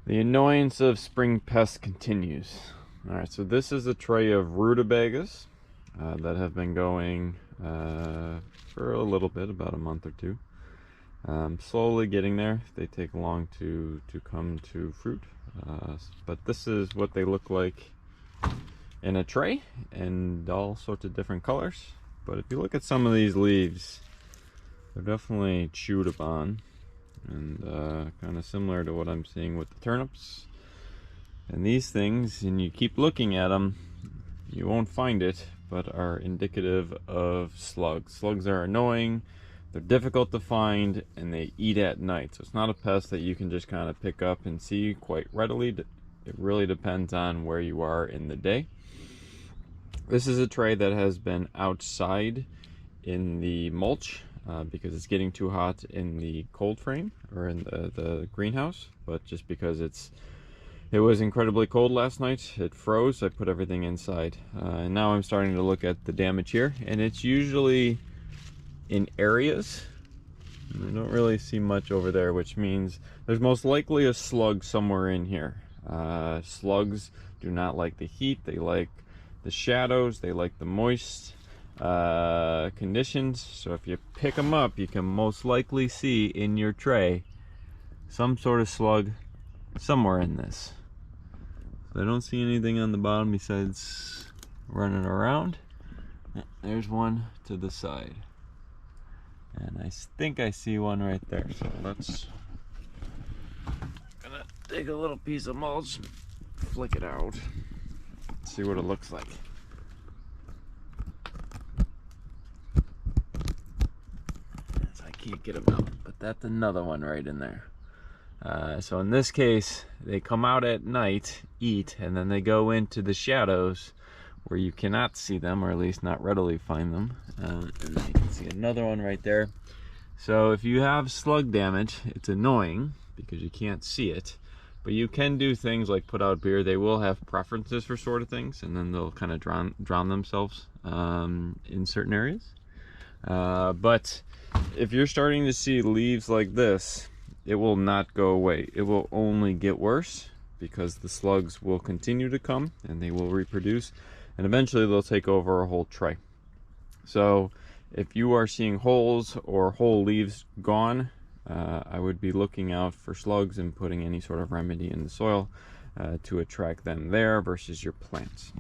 The annoyance of spring pests continues. Alright, so this is a tray of rutabagas that have been going for a little bit, about a month or two. Slowly getting there. They take long to come to fruit. But this is what they look like in a tray, and all sorts of different colors. But if you look at some of these leaves, they're definitely chewed upon, and kind of similar to what I'm seeing with the turnips. And these things, and you keep looking at them, you won't find it, but are indicative of slugs. Slugs are annoying, they're difficult to find, and they eat at night. So it's not a pest that you can just kind of pick up and see quite readily. It really depends on where you are in the day. This is a tray that has been outside in the mulch because it's getting too hot in the cold frame or in the greenhouse, but just because it was incredibly cold last night, it froze. I put everything inside, and now I'm starting to look at the damage here, and it's usually in areas. I don't really see much over there, which means there's most likely a slug somewhere in here. Slugs do not like the heat, they like the shadows, they like the moist conditions. So if you pick them up, you can most likely see in your tray some sort of slug somewhere in this. So I don't see anything on the bottom besides running around. There's one to the side, and I think I see one right there. So let's gonna take a little piece of mulch, flick it out, see what it looks like. So I can't get them out, but that's another one right in there. So in this case, they come out at night, eat, and then they go into the shadows where you cannot see them, or at least not readily find them. And then you can see another one right there. So if you have slug damage, it's annoying because you can't see it, but you can do things like put out beer. They will have preferences for sort of things, and then they'll kind of drown themselves in certain areas. But if you're starting to see leaves like this, it will not go away. It will only get worse because the slugs will continue to come and they will reproduce, and eventually they'll take over a whole tray. So if you are seeing holes or whole leaves gone, I would be looking out for slugs and putting any sort of remedy in the soil to attract them there versus your plants.